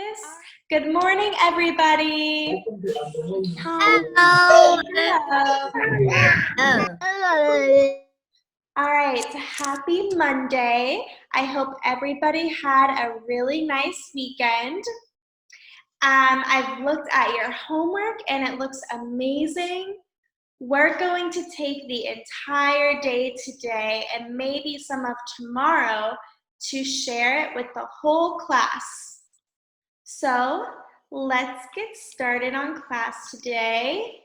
This. Good morning, everybody. Hello. Hello. All right, happy Monday. I hope everybody had a really nice weekend. I've looked at your homework and it looks amazing. We're going to take the entire day today and maybe some of tomorrow to share it with the whole class. So let's get started on class today.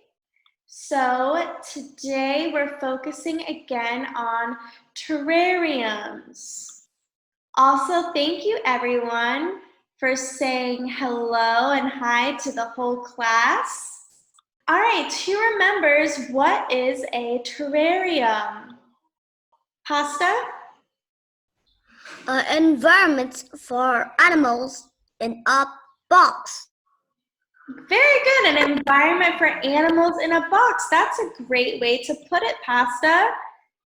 So today we're focusing again on terrariums. Also, thank you everyone for saying hello and hi to the whole class. All right, who remembers what is a terrarium? Pasta? Environments for animals in a box. Very good, an environment for animals in a box. That's a great way to put it, Pasta.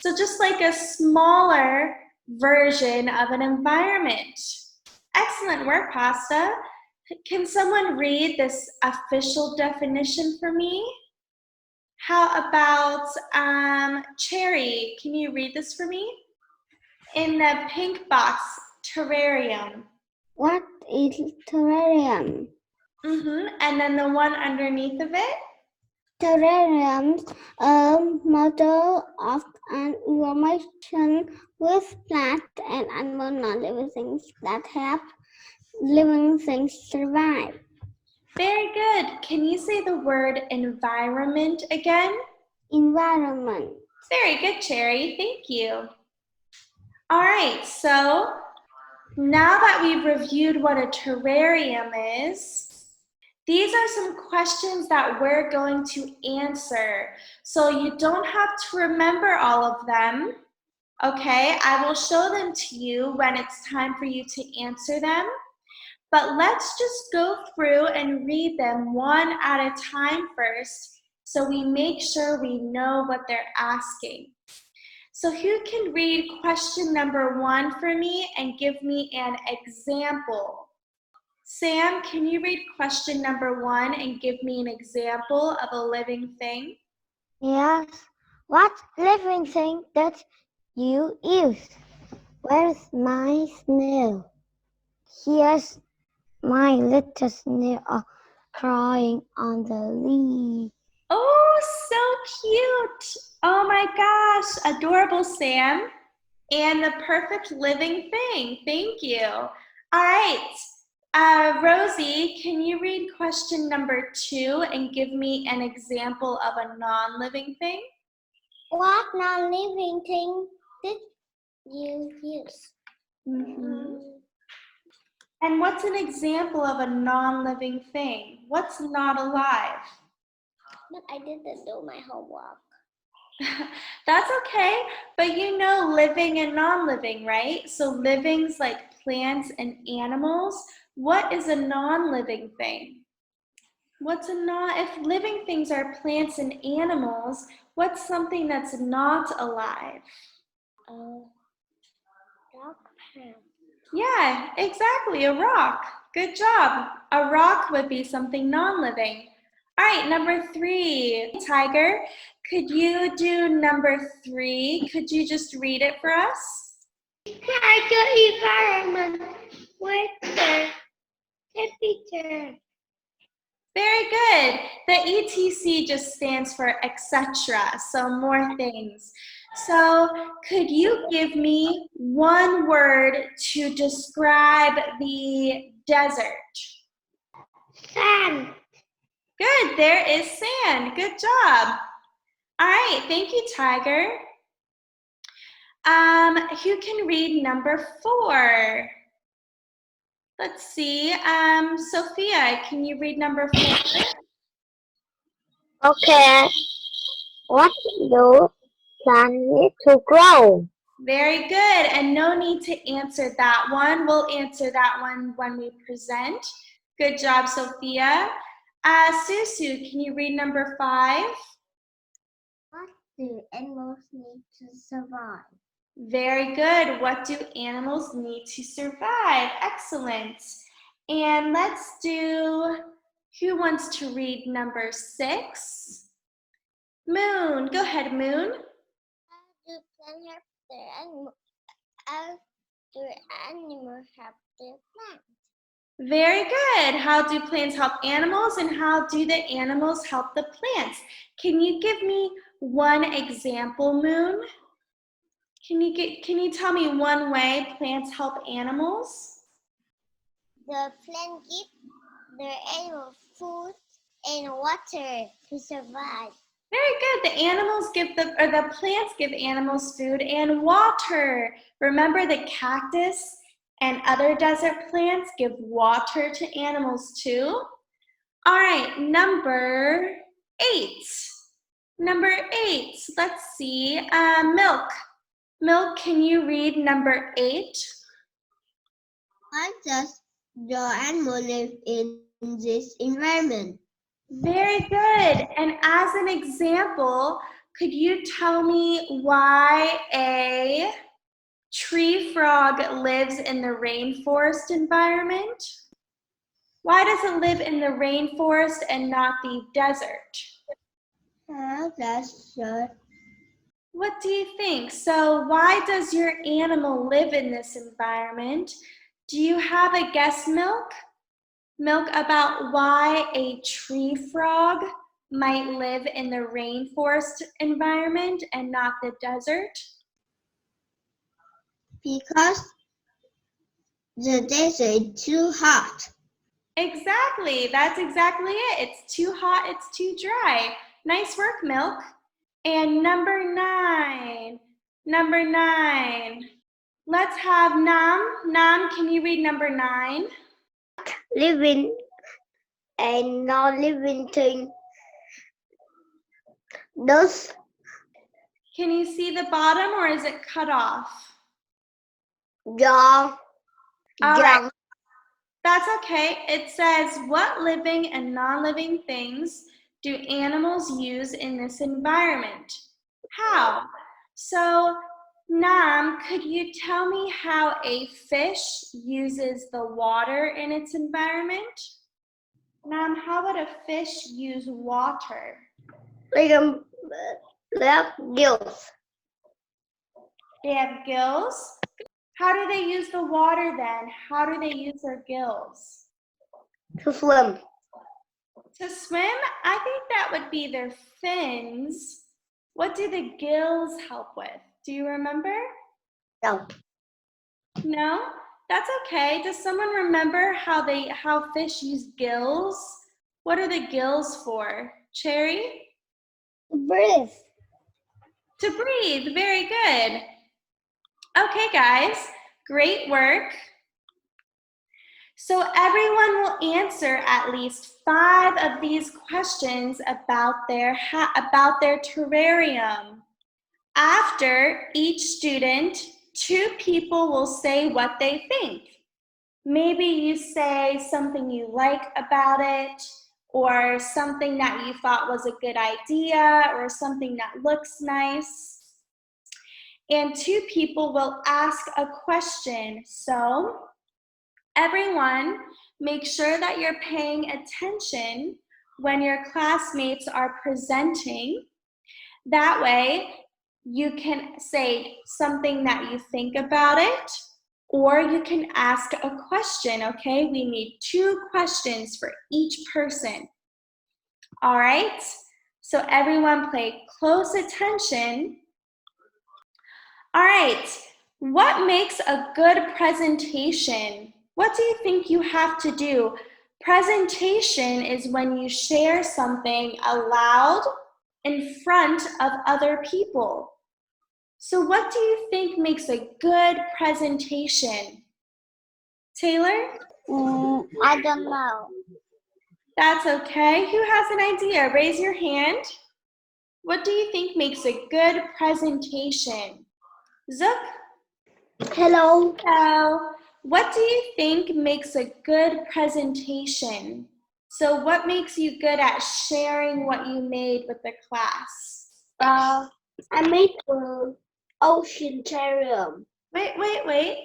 So just like a smaller version of an environment. Excellent work, Pasta. Can someone read this official definition for me? How about Cherry? Can you read this for me? In the pink box, terrarium. What is terrarium? And then the one underneath of it? Terrariums, a model of an environment with plant and animal non-living things that help living things survive. Very good. Can you say the word environment again? Environment. Very good, Cherry. Thank you. All right, so now that we've reviewed what a terrarium is, these are some questions that we're going to answer. So you don't have to remember all of them, okay? I will show them to you when it's time for you to answer them. But let's just go through and read them one at a time first so we make sure we know what they're asking. So who can read question number 1 for me and give me an example? Sam, can you read question number 1 and give me an example of a living thing? Yes. What living thing that you use? Where's my snail? Here's my little snail crying on the leaf. Oh, so cute. Oh my gosh, adorable, Sam. And the perfect living thing. Thank you. All right. Rosie, can you read question number 2 and give me an example of a non-living thing? What non-living thing did you use? And what's an example of a non-living thing? What's not alive? But I didn't do my homework. That's okay, but you know living and non-living, right? So living's like plants and animals. What is a non-living thing? If living things are plants and animals, what's something that's not alive? Rock. Yeah, exactly, a rock. Good job. A rock would be something non-living. All right, number 3. Tiger, could you do number 3? Could you just read it for us? Tiger environment with the temperature. Very good. The ETC just stands for etc., so more things. So could you give me one word to describe the desert? Sand. Good, there is sand. Good job. All right, thank you, Tiger. Who can read number 4? Let's see. Sophia, can you read number 4? Okay. What do plants need to grow? Very good, and no need to answer that one. We'll answer that one when we present. Good job, Sophia. Susu, can you read number 5? What do animals need to survive? Very good. What do animals need to survive? Excellent. And let's do, who wants to read number 6? Moon, go ahead, Moon. How do animals help the plant? Very good. How do plants help animals and how do the animals help the plants? Can you give me one example, Moon? Can you tell me one way plants help animals? The plant give the animal food and water to survive. Very good. The plants give animals food and water. Remember, the cactus and other desert plants give water to animals too. All right, number 8. Number 8, let's see, Milk. Milk, can you read number 8? Why does the animal live in this environment? Very good. And as an example, could you tell me why a tree frog lives in the rainforest environment? Why does it live in the rainforest and not the desert? That's good. What do you think? So why does your animal live in this environment? Do you have a guess, Milk? Milk, about why a tree frog might live in the rainforest environment and not the desert? Because the desert is too hot. Exactly, that's exactly it. It's too hot, it's too dry. Nice work, Milk. And number 9. Number 9. Let's have Nam. Nam, can you read number 9? Living and non-living thing. Those Can you see the bottom or is it cut off? young. All right, that's okay. It says, what living and non-living things do animals use in this environment? How? So, Nam, could you tell me how a fish uses the water in its environment? Nam, how would a fish use water? They have gills They have gills. How do they use the water then? How do they use their gills? to swim. To swim, I think that would be their fins. What do the gills help with? Do you remember? No. No? That's okay. Does someone remember how fish use gills? What are the gills for? Cherry? Breathe. To breathe. Very good. Okay, guys. Great work. So everyone will answer at least 5 of these questions about their terrarium. After each student, 2 people will say what they think. Maybe you say something you like about it, or something that you thought was a good idea, or something that looks nice. And 2 people will ask a question. So everyone, make sure that you're paying attention when your classmates are presenting. That way, you can say something that you think about it, or you can ask a question, okay? We need 2 questions for each person. All right? So everyone pay close attention. All right, what makes a good presentation? What do you think you have to do? Presentation is when you share something aloud in front of other people. So what do you think makes a good presentation? Taylor? I don't know. That's okay. Who has an idea? Raise your hand. What do you think makes a good presentation? Zook? Hello. So, what do you think makes a good presentation? So what makes you good at sharing what you made with the class? I made an ocean terrarium. Wait.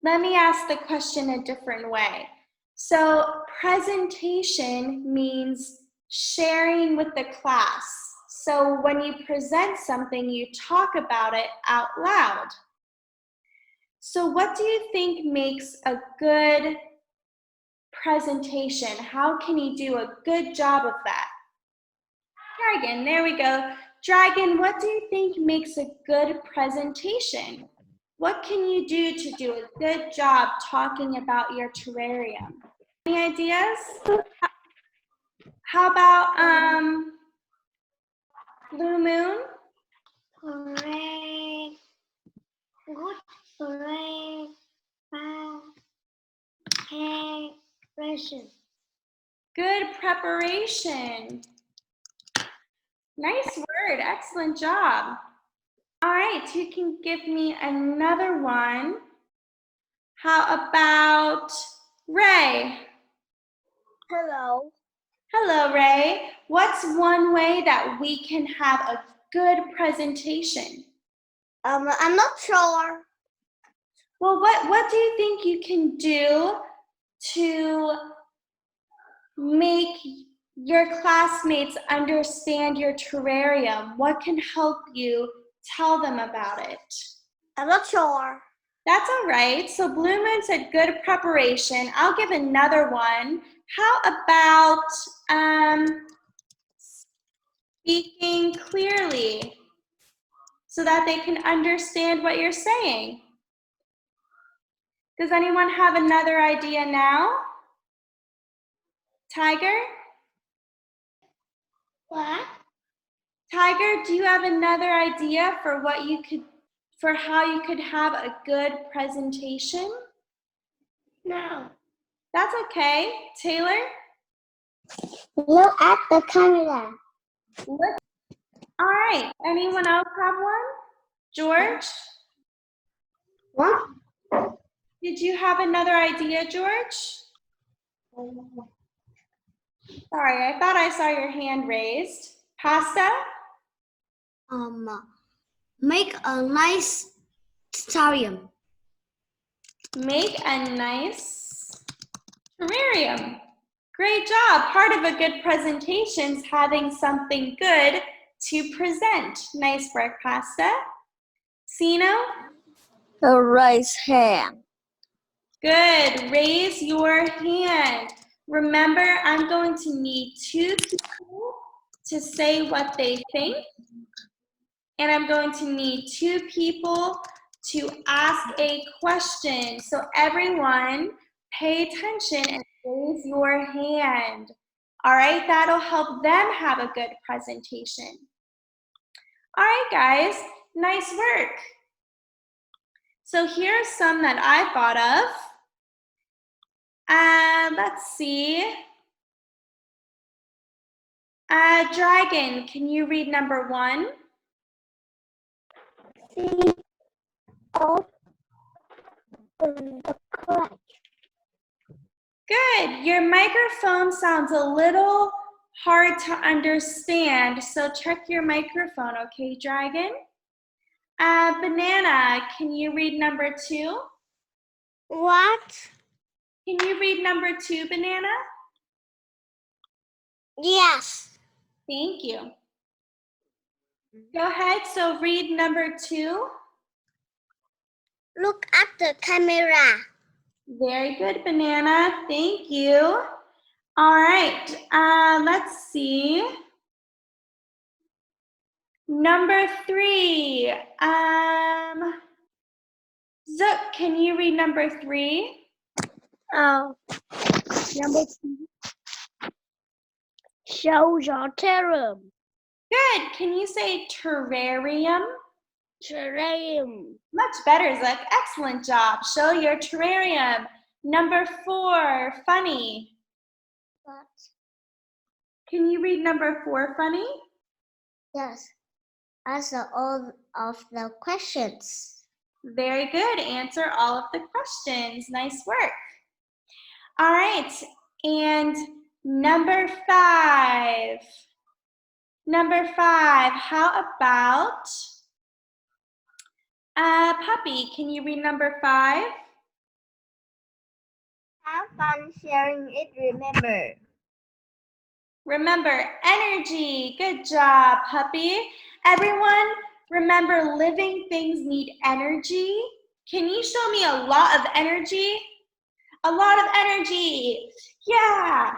Let me ask the question a different way. So presentation means sharing with the class. So when you present something, you talk about it out loud. So what do you think makes a good presentation? How can you do a good job of that? Dragon, there we go. Dragon, what do you think makes a good presentation? What can you do a good job talking about your terrarium? Any ideas? How about Blue Moon? Correct. Good. Correct. Preparation. Good preparation. Nice word, excellent job. All right, you can give me another one. How about Ray? Hello. Hello, Ray. What's one way that we can have a good presentation? I'm not sure. Well, what do you think you can do to make your classmates understand your terrarium? What can help you tell them about it? I'm not sure. That's all right. So Blue Moon said good preparation. I'll give another one. How about speaking clearly so that they can understand what you're saying? Does anyone have another idea now? Tiger? What? Tiger, do you have another idea for how you could have a good presentation? No. That's okay. Taylor? Look at the camera. Look. All right. Anyone else have one? George? What? Did you have another idea, George? Sorry, I thought I saw your hand raised. Pasta? Make a nice terrarium. Make a nice terrarium. Great job. Part of a good presentation is having something good to present. Nice work, Pasta. Sino? A raise hand. Good. Raise your hand. Remember, I'm going to need 2 people to say what they think. And I'm going to need 2 people to ask a question. So everyone, pay attention and raise your hand. All right, that'll help them have a good presentation. All right, guys, nice work. So here's some that I thought of. Let's see. Dragon, can you read number 1? See off the clutch. Good. Your microphone sounds a little hard to understand, so check your microphone, okay, Dragon? Banana, can you read number 2? What? Can you read number 2, Banana? Yes. Thank you. Go ahead, so read number 2. Look at the camera. Very good, Banana. Thank you. All right, let's see. Number 3. Zook, can you read number 3? Oh. Number 2. Show your terrarium. Good. Can you say terrarium? Terrarium. Much better, Zook. Excellent job. Show your terrarium. Number 4, funny. What? Can you read number 4, funny? Yes. Answer all of the questions. Very good. Answer all of the questions. Nice work. All right. And number 5. Number 5, how about Puppy? Can you read number 5? Have fun sharing it, remember. Remember, energy. Good job, puppy. Everyone, remember living things need energy. Can you show me a lot of energy? A lot of energy. Yeah.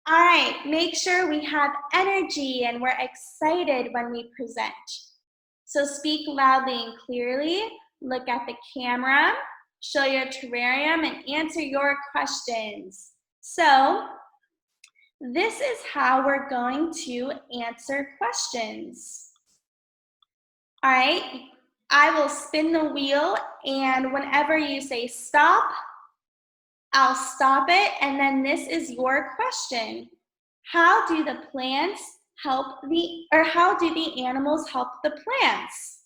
All right, make sure we have energy and we're excited when we present. So speak loudly and clearly, look at the camera, show your terrarium, and answer your questions. So this is how we're going to answer questions. All right, I will spin the wheel, and whenever you say stop, I'll stop it, and then this is your question. How do the plants help how do the animals help the plants?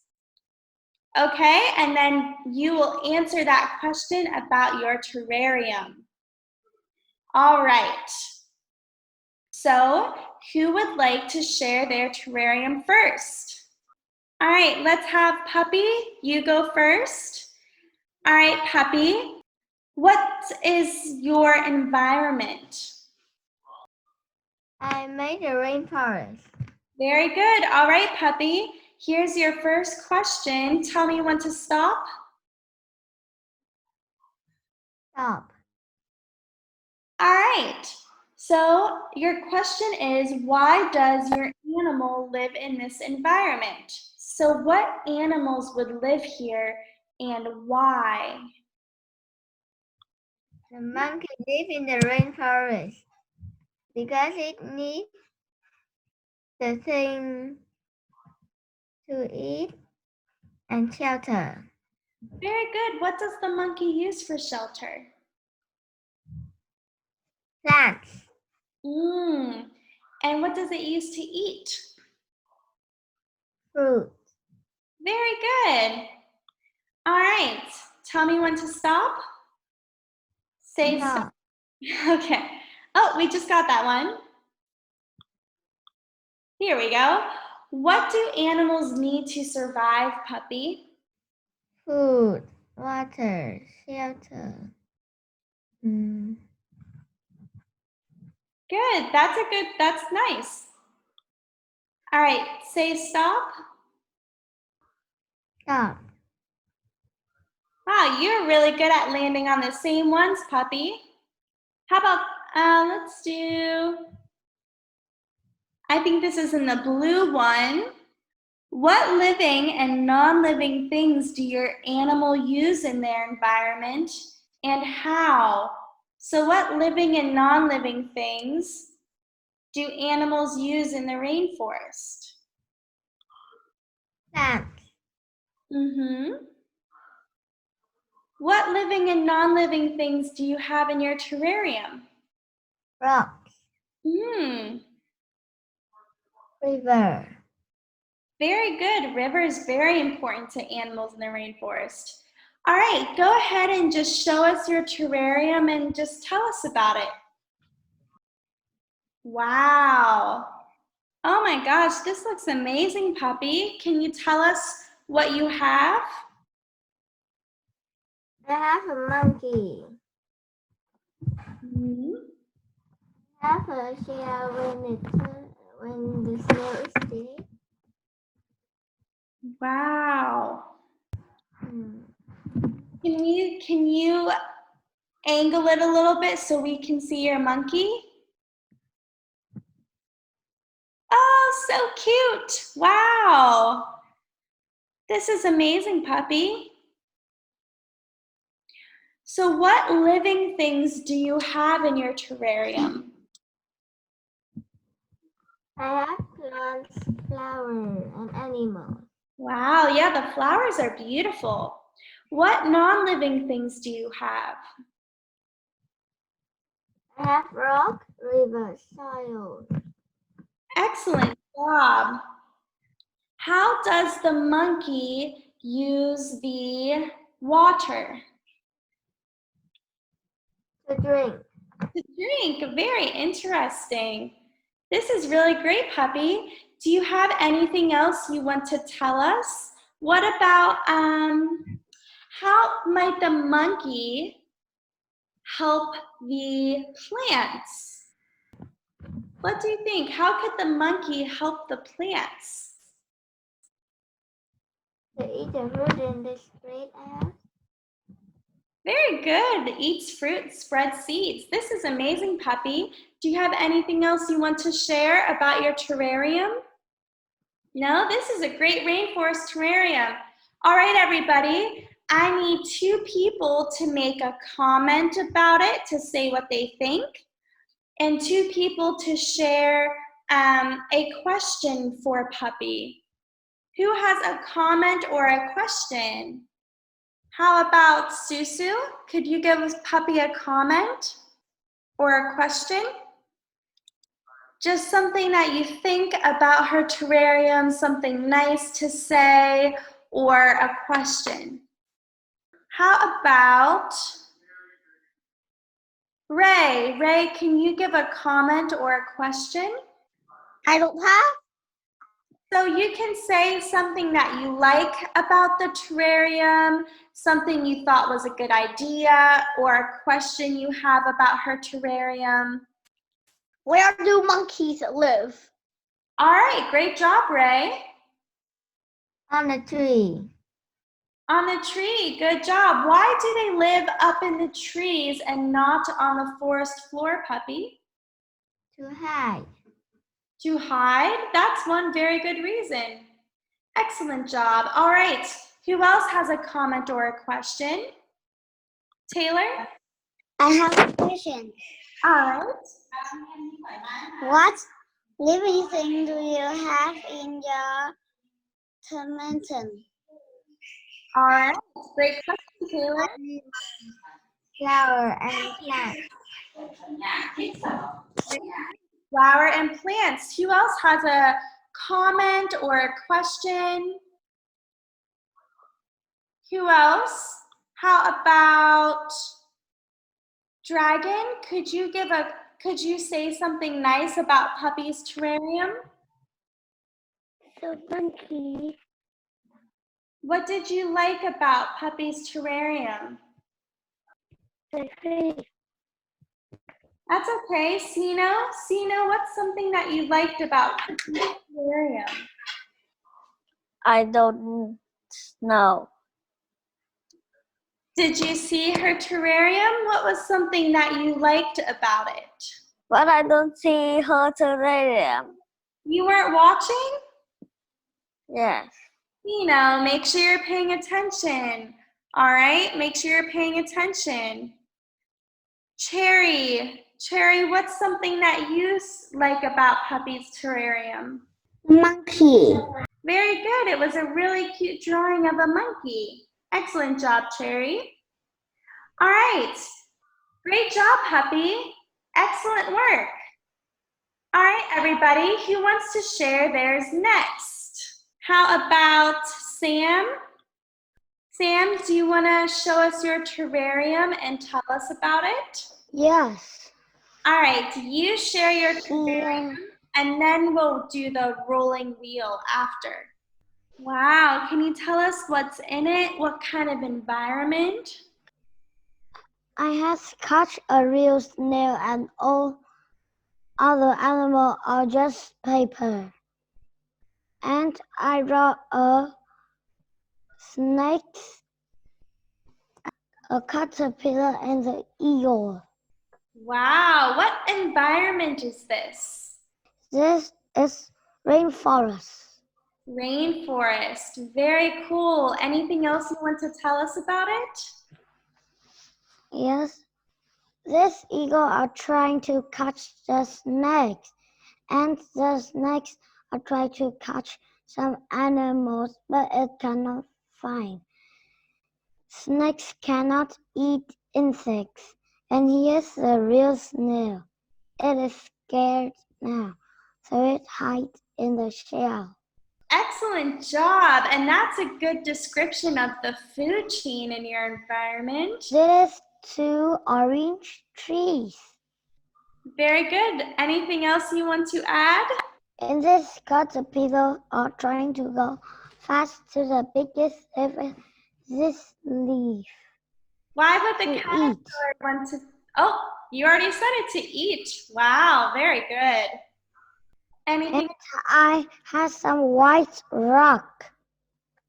Okay, and then you will answer that question about your terrarium. All right. So, who would like to share their terrarium first? All right, let's have Puppy. You go first. All right, Puppy. What is your environment? I made a rainforest. Very good. All right, Puppy. Here's your first question. Tell me when to stop. Stop. All right. So your question is, why does your animal live in this environment? So what animals would live here and why? The monkey lives in the rainforest because it needs the thing to eat and shelter. Very good. What does the monkey use for shelter? Plants. And what does it use to eat? Fruit. Very good. All right. Tell me when to stop. Say stop. Okay. Oh, we just got that one. Here we go. What do animals need to survive, Puppy? Food, water, shelter. Good. That's nice. All right, say stop. Stop. Wow, you're really good at landing on the same ones, Puppy. How about, let's do, I think this is in the blue one. What living and non-living things do your animal use in their environment and how? So what living and non-living things do animals use in the rainforest? Plants. What living and non-living things do you have in your terrarium? Rocks. River. Very good. River is very important to animals in the rainforest. All right, go ahead and just show us your terrarium and just tell us about it. Wow. Oh my gosh, this looks amazing, Puppy. Can you tell us what you have? I have a monkey. I have a shell when the snow is deep. Wow. Can you angle it a little bit so we can see your monkey? Oh, so cute. Wow. This is amazing, Puppy. So what living things do you have in your terrarium? I have plants, flowers, and animals. Wow, yeah, the flowers are beautiful. What non-living things do you have? I have rock, river, soil. Excellent job. How does the monkey use the water? To drink. To drink. Very interesting. This is really great, Puppy. Do you have anything else you want to tell us? What about how might the monkey help the plants? What do you think? How could the monkey help the plants? To eat the fruit in the street out. Very good. Eats fruit, spreads seeds. This is amazing, Puppy. Do you have anything else you want to share about your terrarium? No, this is a great rainforest terrarium. All right, everybody. I need 2 people to make a comment about it, to say what they think, and 2 people to share a question for Puppy. Who has a comment or a question? How about Susu? Could you give Puppy a comment or a question? Just something that you think about her terrarium, something nice to say, or a question. How about Ray? Ray, can you give a comment or a question? I don't have. So you can say something that you like about the terrarium, something you thought was a good idea, or a question you have about her terrarium. Where do monkeys live? All right, great job, Ray. On a tree. On the tree, good job. Why do they live up in the trees and not on the forest floor, Puppy? To hide. To hide? That's one very good reason. Excellent job. All right, who else has a comment or a question? Taylor? I have a question. All right. What living thing do you have in your terrarium? All right, great question, Taylor. Flower and plant. Flower and plants. Who else has a comment or a question? Who else? How about Dragon? Could you say something nice about Puppy's terrarium? So monkey. What did you like about Puppy's terrarium? The tree. That's okay. Sino, what's something that you liked about Puppy's terrarium? I don't know. Did you see her terrarium? What was something that you liked about it? But I don't see her terrarium. You weren't watching? Yes. Make sure you're paying attention. All right, make sure you're paying attention. Cherry, what's something that you like about Puppy's terrarium? Monkey. Very good. It was a really cute drawing of a monkey. Excellent job, Cherry. All right. Great job, Puppy. Excellent work. All right, everybody. Who wants to share theirs next? How about Sam? Sam, do you want to show us your terrarium and tell us about it? Yes. All right. You share your terrarium, and then we'll do the rolling wheel after. Wow, can you tell us what's in it? What kind of environment? I have caught a real snail and all other animals are just paper. And I draw a snake, a caterpillar, and an eagle. Wow, what environment is this? This is rainforest. Rainforest, very cool. Anything else you want to tell us about it? Yes. This eagle are trying to catch the snakes, and the snakes are trying to catch some animals, but it cannot find. Snakes cannot eat insects, and here's the real snail. It is scared now, so it hides in the shell. Excellent job, and that's a good description of the food chain in your environment. There is 2 orange trees. Very good. Anything else you want to add? In this caterpillar are trying to go fast to the biggest of this leaf. Why would the to caterpillar eat. want to Oh, you already said it, to eat. Wow, very good. Anything? Its eye has some white rock.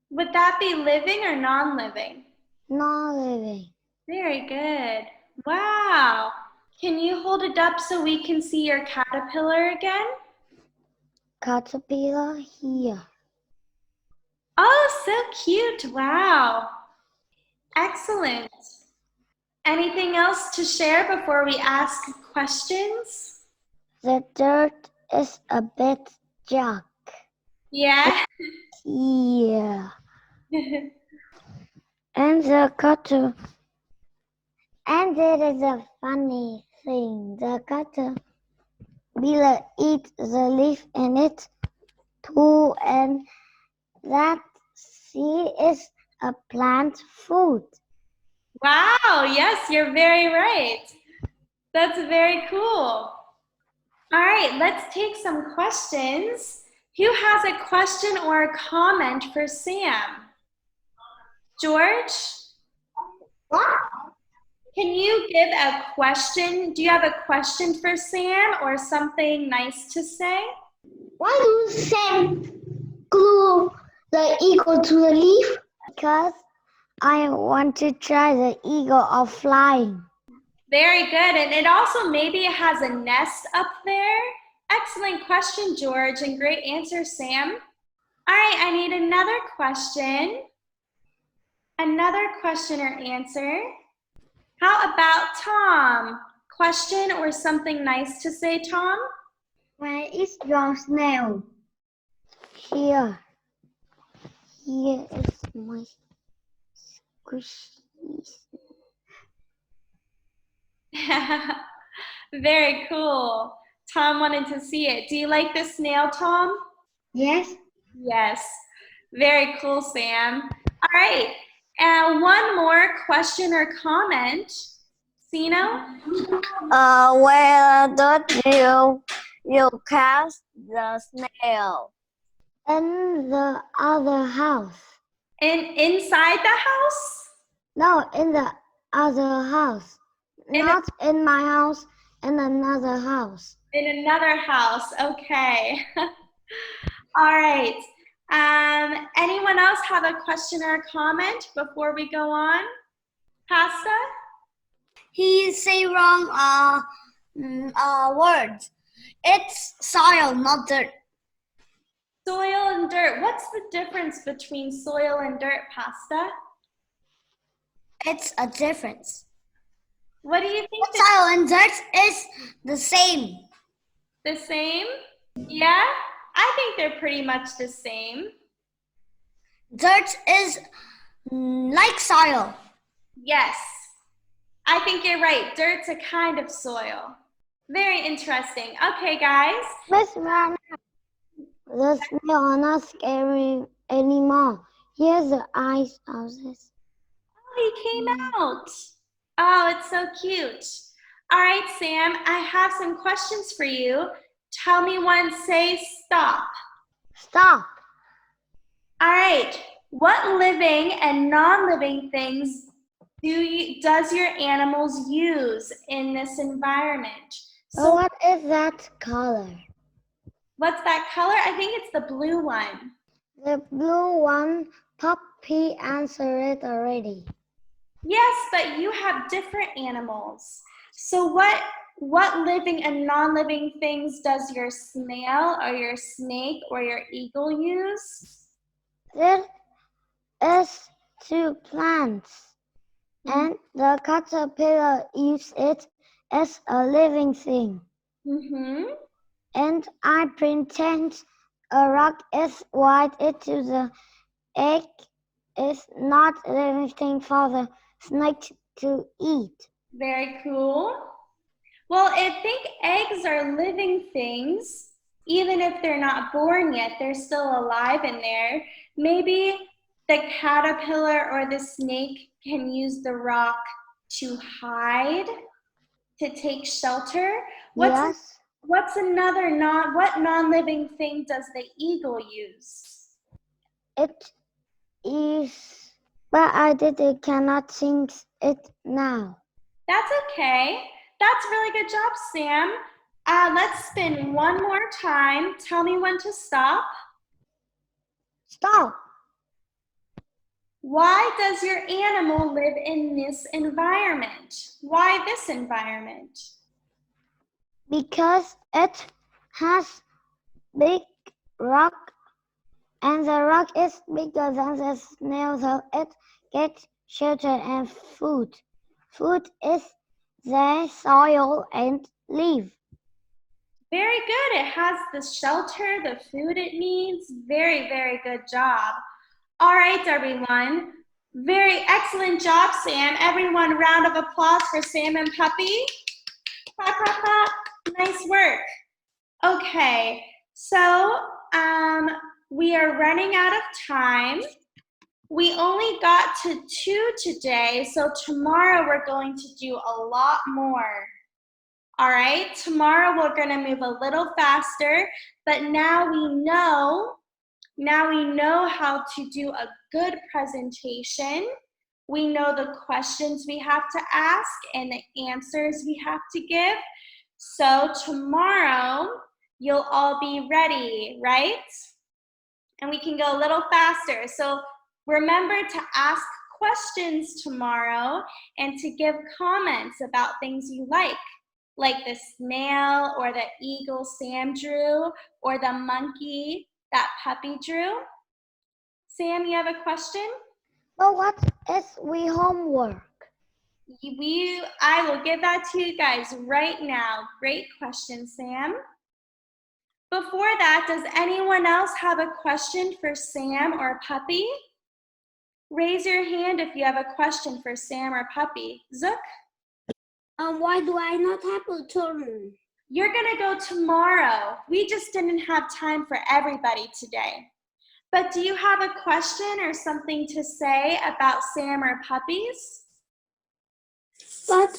Would that be living or non-living? Non-living. Very good. Wow. Can you hold it up so we can see your caterpillar again? Caterpillar here. Oh, so cute. Wow. Excellent. Anything else to share before we ask questions? The dirt is a bit dark. Yeah. Yeah. And the caterpillar. And there is a funny thing. The caterpillar eats the leaf in it too, and that she is a plant food. Wow. Yes, you're very right. That's very cool. All right, let's take some questions. Who has a question or a comment for Sam? George? Can you give a question? Do you have a question for Sam or something nice to say? Why do Sam glue the eagle to the leaf? Because I want to try the eagle of flying. Very good. And it also maybe it has a nest up there. Excellent question, George, and great answer, Sam. All right, I need another question. Another question or answer. How about Tom? Question or something nice to say, Tom? Where is your snail? Here. Here is my squishy. Very cool. Tom wanted to see it. Do you like the snail, Tom? Yes. Yes. Very cool, Sam. All right. And one more question or comment. Sino? Where did you cast the snail? In the other house. Inside the house? No, in the other house. Not in my house, in another house. In another house. Okay. All right. Anyone else have a question or a comment before we go on? Pasta? He say wrong words. It's soil, not dirt. Soil and dirt. What's the difference between soil and dirt, Pasta? It's a difference. What do you think? Soil and dirt is the same. The same? Yeah? I think they're pretty much the same. Dirt is like soil. Yes. I think you're right. Dirt's a kind of soil. Very interesting. Okay, guys. Miss Rana, the snail are not scary anymore. Here's the eyes of this. Oh, he came out. Oh, it's so cute. All right, Sam, I have some questions for you. Tell me when, say stop. Stop. All right. What living and non-living things does your animals use in this environment? So what is that color? What's that color? I think it's the blue one. The blue one, Puppy answered it already. Yes, but you have different animals. So what living and non-living things does your snail or your snake or your eagle use? There is two plants, and the caterpillar eats it as a living thing. Mm-hmm. And I pretend a rock is white into the egg is not a living thing for the snake to eat. Very cool. Well, I think eggs are living things. Even if they're not born yet, they're still alive in there. Maybe the caterpillar or the snake can use the rock to hide, to take shelter. Yes. What's another what non-living thing does the eagle use? It is, but I cannot think it now. That's okay. That's really good job, Sam. Let's spin one more time. Tell me when to stop. Stop. Why does your animal live in this environment? Why this environment? Because it has big rock and the rock is bigger than the snail, so it gets shelter and food. Food is the soil and leaf. Very good. It has the shelter, the food it needs. Very, very good job. All right, everyone. Very excellent job, Sam. Everyone, round of applause for Sam and Puppy. Clap, clap, clap. Nice work. Okay, so we are running out of time. We only got to 2 today, so tomorrow we're going to do a lot more. All right, tomorrow we're going to move a little faster, but now we know how to do a good presentation. We know the questions we have to ask and the answers we have to give. So tomorrow, you'll all be ready, right? And we can go a little faster. So remember to ask questions tomorrow and to give comments about things you like the snail or the eagle Sam drew or the monkey that Puppy drew. Sam, you have a question? But what is we homework? I will give that to you guys right now. Great question, Sam. Before that, does anyone else have a question for Sam or Puppy? Raise your hand if you have a question for Sam or Puppy. Zook? Why do I not have a turn? You're gonna go tomorrow. We just didn't have time for everybody today. But do you have a question or something to say about Sam or puppies? But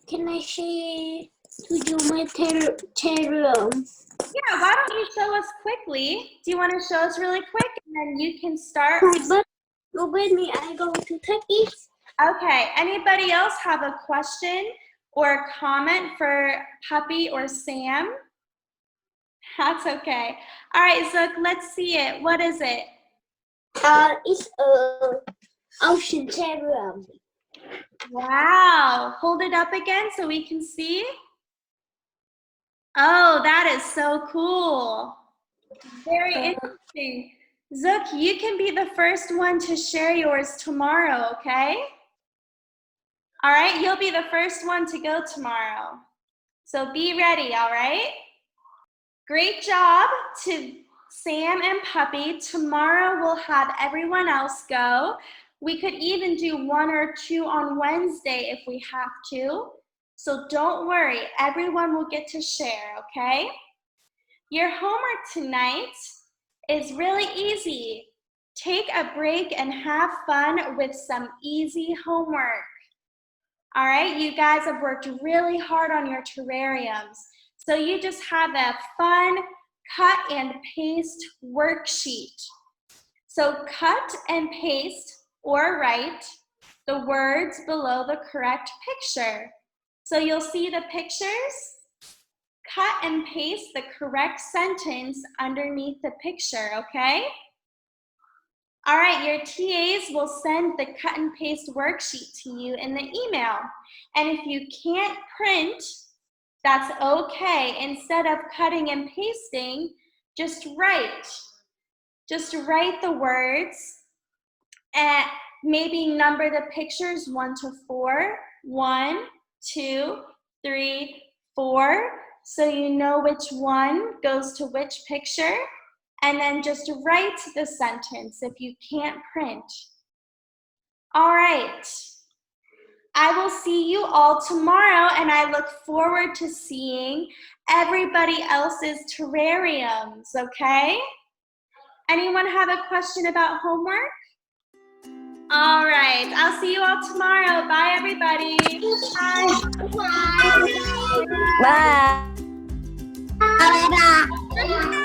can I say to do my terrarium? Yeah, why don't you show us quickly? Do you want to show us really quick and then you can start? But with me, I go to Turkey. Okay, anybody else have a question or a comment for Puppy or Sam? That's okay. All right, Zook, let's see it. What is it? It's a ocean terrarium. Wow, hold it up again so we can see. Oh, that is so cool. Very interesting. Zook, you can be the first one to share yours tomorrow, okay? All right, you'll be the first one to go tomorrow. So be ready, all right? Great job to Sam and Puppy. Tomorrow we'll have everyone else go. We could even do 1 or 2 on Wednesday if we have to. So don't worry, everyone will get to share, okay? Your homework tonight is really easy. Take a break and have fun with some easy homework. All right, you guys have worked really hard on your terrariums. So you just have a fun cut and paste worksheet. So cut and paste or write the words below the correct picture. So you'll see the pictures, cut and paste the correct sentence underneath the picture, okay? All right, your TAs will send the cut and paste worksheet to you in the email. And if you can't print, that's okay. Instead of cutting and pasting, just write. Just write the words and maybe number the pictures 1 to 4. 1, 2, 3, 4. So you know which one goes to which picture. And then just write the sentence if you can't print. All right. I will see you all tomorrow, and I look forward to seeing everybody else's terrariums, okay? Anyone have a question about homework? All right, I'll see you all tomorrow. Bye, everybody. Bye. Bye. Bye. Bye.